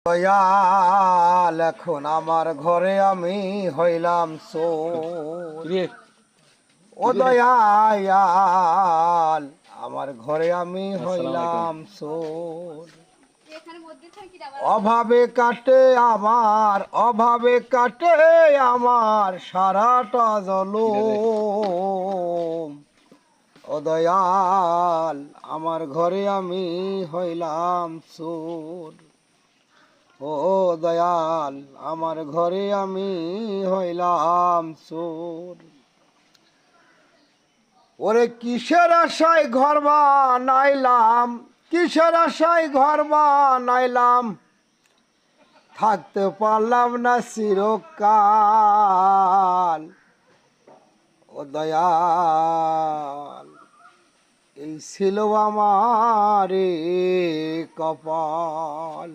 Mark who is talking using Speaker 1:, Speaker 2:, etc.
Speaker 1: দয়াল এখন আমার ঘরে আমি হইলাম চোর। ও দয়াল আমার ঘরে আমি হইলাম চোর। অভাবে কাটে আমার সারাটা জনম। ও দয়াল আমার ঘরে আমি হইলাম চোর। ও দয়াল আমার ঘরে আমি হইলাম চোর। ওরে কিসের আশায় ঘর বানাইলাম, কিসের আশায় ঘর বানাইলাম, থাকতে পারলাম না চিরকাল। ও দয়াল এই ছিল আমার কপাল।